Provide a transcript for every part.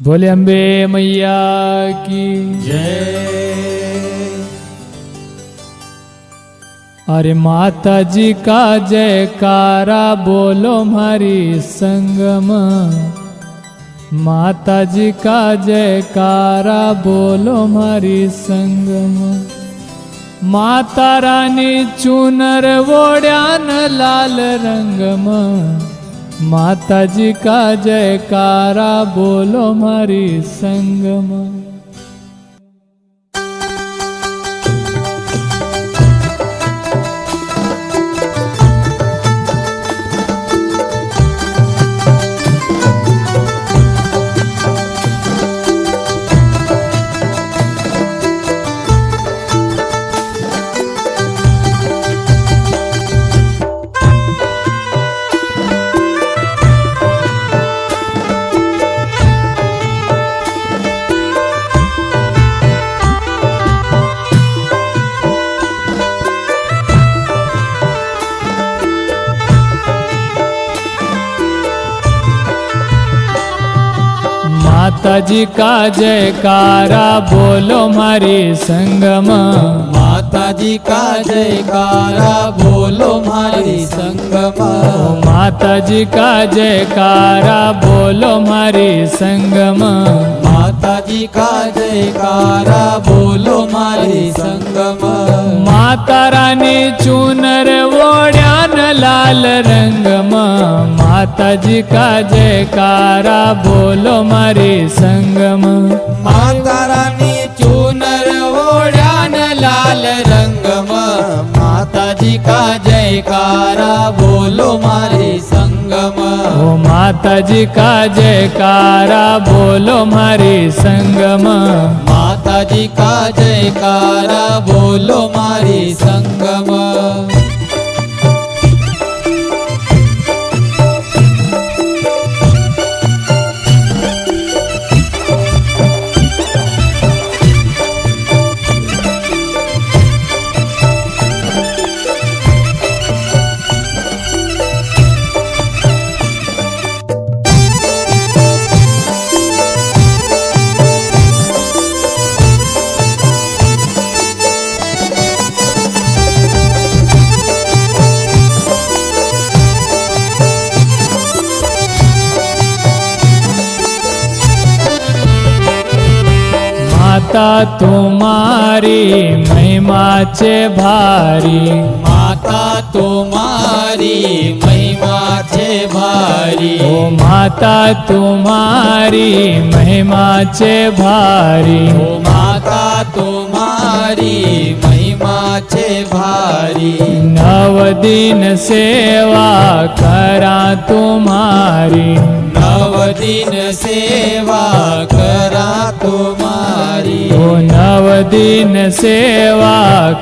बोले अम्बे मैया की जय। अरे माता जी का जयकारा बोलो हमारी संगम। माता जी का जयकारा बोलो हमारी संगम। माता रानी चूनर वोड्यान लाल रंगम। माता जी का जयकारा बोलो हमारी संगम। माता जी का जयकारा बोलो हमारी संगम। माता जी का जयकारा बोलो हमारी संगम। माता जी का जयकारा बोलो हमारी संगम। माता जी का जयकारा बोलो हमारी संगम। माता रानी चूनर वोड्यान लाल रंगम। माता जी का जयकारा बोलो हमारी संगम। माता रानी चूनर ओढ़्यान लाल रंगम। माता जी का जयकारा बोलो हमारी संगम। ओ माता जी का जयकारा बोलो हमारी संगम। माता जी का जयकारा बोलो हमारी संगम। माता तुम्हारी महिमाचे भारी। माता तुम्हारी महिमाचे भारी। ओ माता तुम्हारी महिमाचे भारी। ओ माता तुम्हारी महिमाचे भारी। नव दिन सेवा करा तुम्हारी। नव दिन सेवा करा तुम्हारी। ओ नव दिन सेवा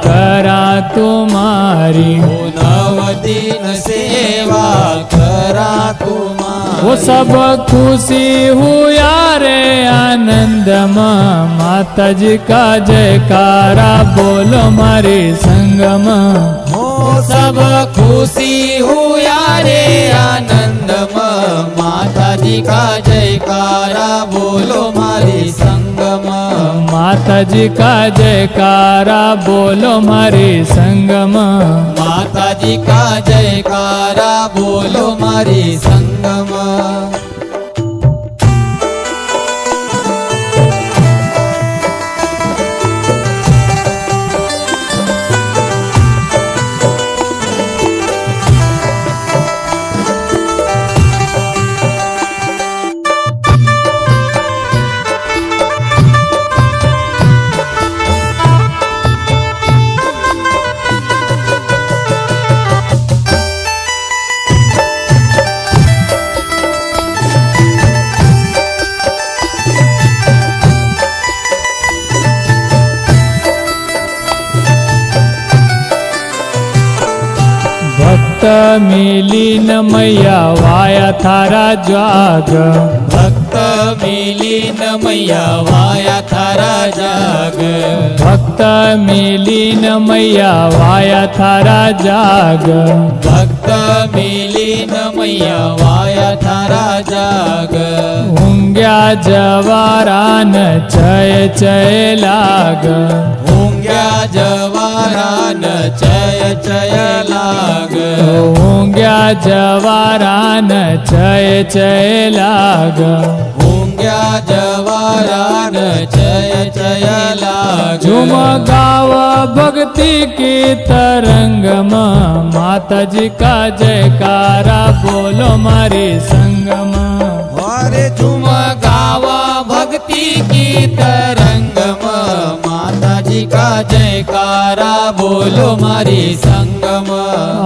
करा तुम्हारी। ओ नव दिन सेवा करा तुम्हारी। वो सब खुशी हुआ रे आनंदम। माता जी का जयकारा बोलो हमारे संगम। हो सब खुशी हुआ रे आनंदम। माता जी का जयकारा बोलो हमारी संगम। माता जी का जयकारा बोलो हमारे संगम। माता जी का जयकारा बोलो हमारी संगम। भक्त मिलीन मैया वाया थारा ज्वाग। भक्त मिलीन मैया वाया थारा जाग भक्त मिलीन मैया वाया थारा जाग भक्त मिलीन मैया वाया थारा जाग हुंग्या जवारान चय चय लाग हुंग्या जवारान चय चय लाग हुंग्या जवारान चय चय लाग हुंग्या जवारान चय चय लाग झुम गाव भक्ति की तरंग माताजी का जयकारा बोलो मारी संगम अरे झुम गावा भक्ति की तरंग माताजी का जयकारा बोलो मारी संगम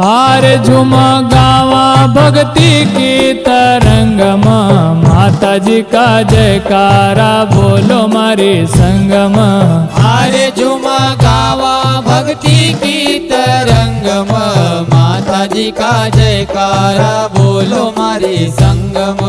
हार झुम गावा भक्ति की तरंग माताजी का जयकारा बोलो मारी संगम अरे झुम गावा भक्ति की तरंग माताजी का जयकारा बोलो मारी संगम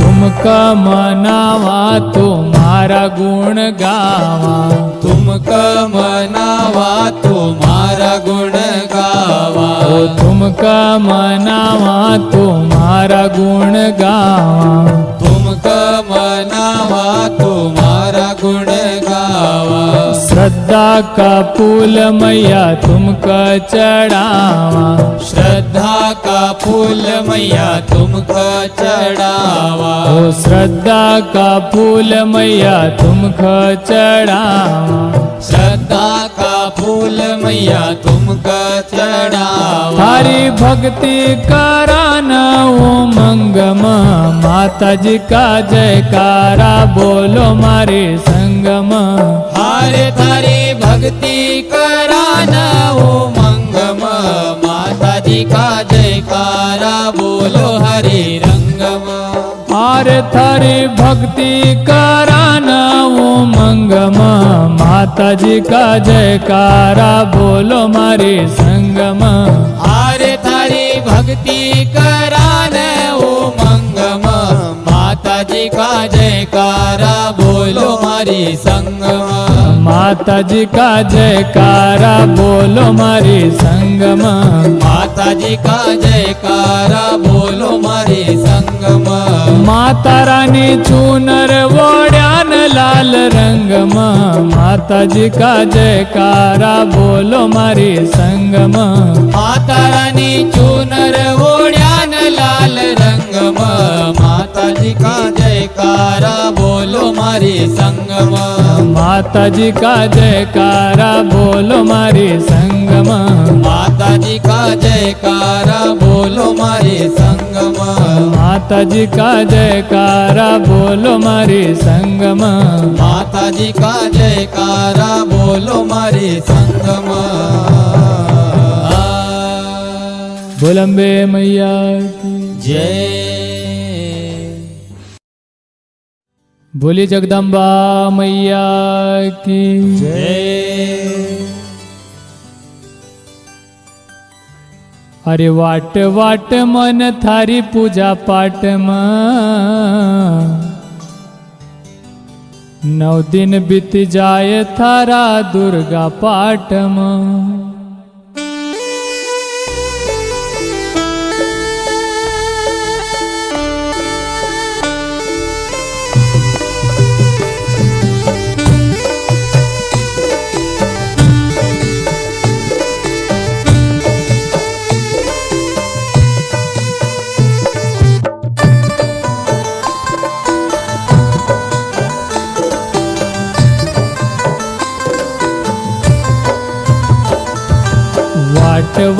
तुमका मनावा तुम्हारा गुण गावा तुमका मनावा तुम्हारा गुण गावा ओ तुमका मनावा तुम्हारा गुण गावा तुमका मनावा तुम्हारा गुण गावा श्रद्धा का फूल मैया तुमका चढ़ावा श्रद्धा का फूल मैया तुमका चढ़ावा ओ श्रद्धा का फूल मैया तुमका चढ़ावा श्रद्धा का फूल मैया तुमका चढ़ावा थारी भक्ति करान उमंगम माताजी का जयकारा बोलो मारे संगम हारे थारी भक्ति करान उमंगम माताजी का जयकारा बोलो हरि रंगम आर थारी भक्ति करान उमंगम माताजी का जयकारा बोलो मारे संगम हारे थारी भक्ति करान उमंगम माताजी का जयकारा बोलो हरि संगम माताजी का जयकारा बोलो मारे संगम माताजी का जयकारा बोलो मारे संगम माता रानी चूनर वोड्यान लाल रंगम माताजी का जयकारा बोलो मारे संगम माता रानी चूनर ओढ्यान लाल रंगम माताजी का जयकारा बोलो मारे संगम माताजी का जयकारा बोलो मारे संगम माताजी का जयकारा बोलो मारे संगम माताजी का जयकारा बोलो मारे संगम माताजी का जयकारा बोलो मारे संगम बोलंबे मैया की जय बोली जगदम्बा मैया की जय अरे वाट वाट मन थारी पूजा पाठ नौ दिन बीत जाए थारा दुर्गा पाठ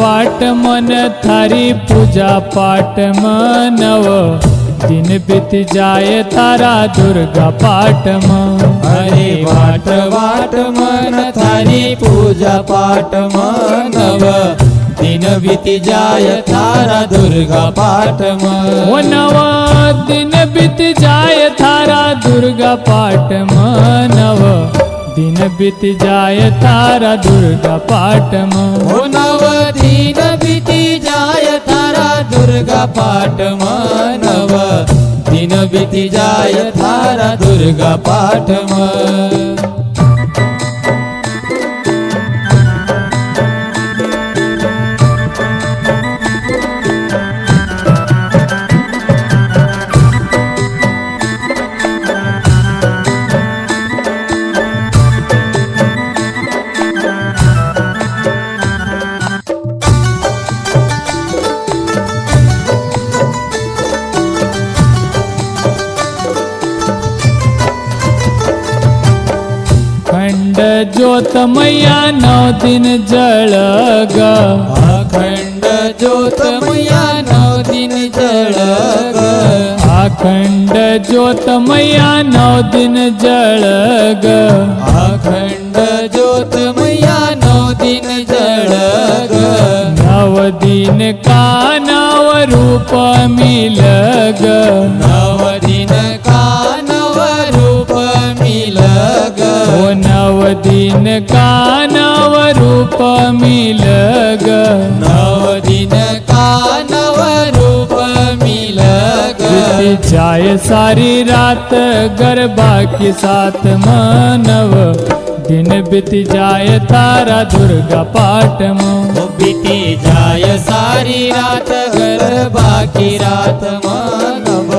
वाट मन थारी पूजा पाठ मनव दिन बीत जाए तारा दुर्गा पाठ हरे वाट वाट मन थारी पूजा पाठ मनव दिन बीती जाय थारा दुर्गा पाठ ओ नव दिन बीत जाए थारा दुर्गा पाठ मनव दिन बीत जाए तारा दुर्गा पाठ हो नव दिन बीती जाय थारा दुर्गा पाठ मनव दिन बीती जाय थारा दुर्गा पाठ खंड ज्योत मैया 9 दिन जळग अखंड ज्योत मैया 9 दिन जळग अखंड ज्योत मैया 9 दिन जळग अखंड ज्योत मैया 9 दिन जळग 9 दिन का नव रूप मिलग 9 दिन का नव रूप मिलग ओ 9 दिन का नव रूप मिलग 9 दिन का नव रूप मिलग बीती जाए सारी रात गरबा की साथ मानव दिन बीत जाए तारा दुर्गा पाठ बीती जाय सारी रात गरबा की रात मानव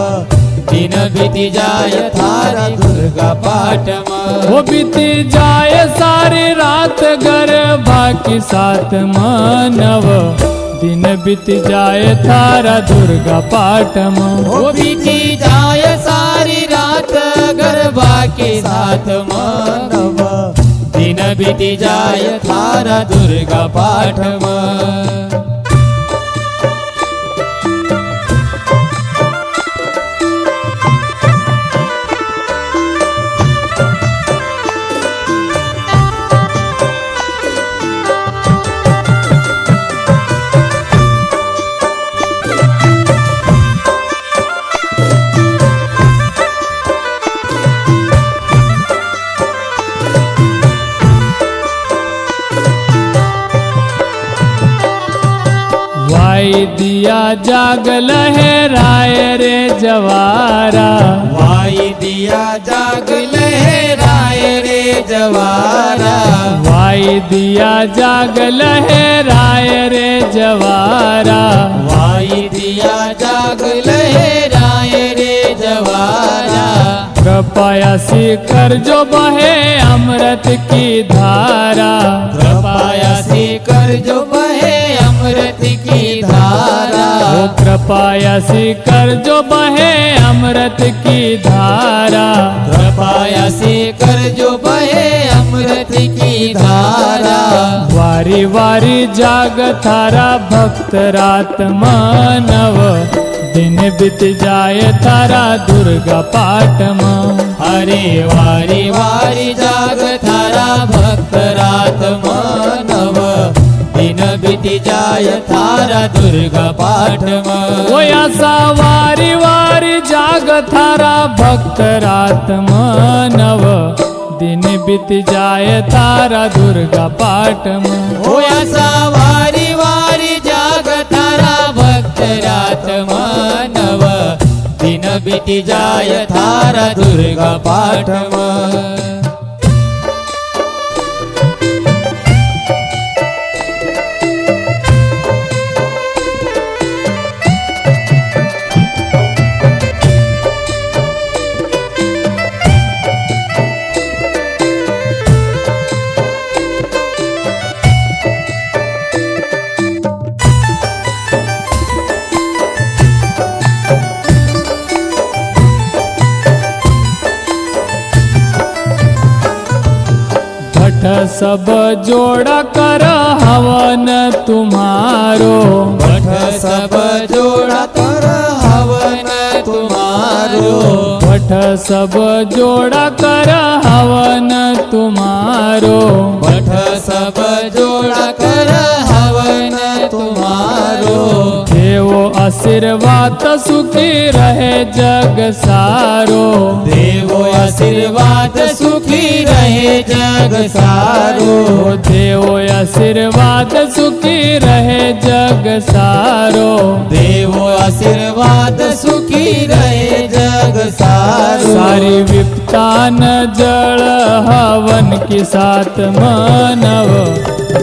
दिन बीती जाय थारा दुर्गा पाठ वो बीती जाए सारी रात गरबा की साथ मानव दिन बीत जाए थारा दुर्गा पाठ हो बीती जाय सारी रात गरबा के साथ मानव दिन बीती जाय थारा दुर्गा पाठ वाई दिया जागल है राय रे जवारा वाई दिया जाग लहराए रे जवारा वाई दिया जागल है राय रे जवारा वाई दिया जाग लहराए रे जवारा कृपया सी कर जो बहे अमृत की धारा कृपया से कर जो बहे अमृत की धारा ओ कृपया सी कर जो बहे अमृत की धारा कृपया से कर जो बहे अमृत की धारा वारी वारी जाग थारा भक्त रात मानव दिन बीत जाए तारा दुर्गा पाठ हरे वारी वारी जाग थारा भक्त रात मानव दिन बीती जाय थारा दुर्गा पाठ ओ असा वारी वारी जाग थारा भक्त रात मानव दिन बीत जाए तारा दुर्गा पाठ हो असा वारी वारी जाग थारा भक्त रात मानव दिन बीती जाय थारा दुर्गा पाठ सब जोड़ कर हवन तुम्हारो वठ सब जोड़ा कर हवन तुम्हारो वठ सब जोड़ा कर हवन तुम्हारो वठ सब जोड़ा कर हवन तुम्हारो देवो आशीर्वाद सुखी रहे जग सारो देवो आशीर्वाद सुखी रहे जग सारो देवो आशीर्वाद सुखी रहे जग सारो देवो आशीर्वाद सुखी रहे जग सारो सारी विपता न जल हवन की साथ मानव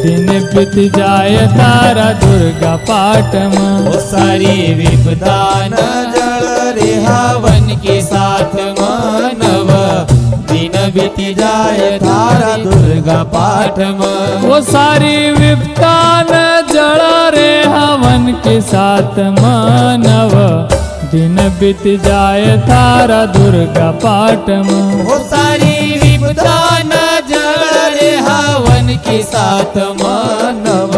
दिन बीत जाए तारा दुर्गा पाठ में वो सारी विपदा न जल रे हवन के साथ मानव दिन बीत जाए तारा दुर्गा पाठ में वो सारी विपता न जल रे हवन के साथ मानव दिन बीत जाए तारा दुर्गा पाठ में वो सारी विपदा न जल रे हवन के साथ मानव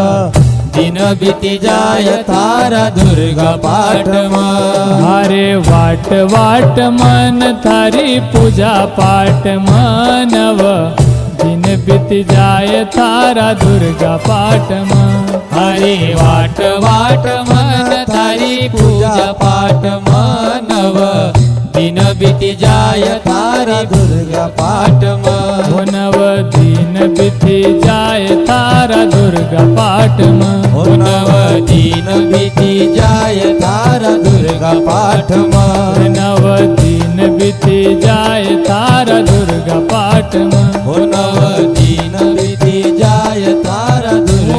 दिन बीत जाए तारा दुर्गा पाठ में हरे वाट वाट मन थारी पूजा पाठ मानव दिन बीत जाए तारा दुर्गा पाठ में हरे वाट वाट मन थारी पूजा पाठ मानव दिन बीत जाय तारा दुर्गा पाठ में नव दिन बीत जाए तारा दुर्गा पाठ में नव दिन बीत जाय तारा दुर्गा पाठ में नव दिन बीत जाए तारा दुर्गा पाठ में नव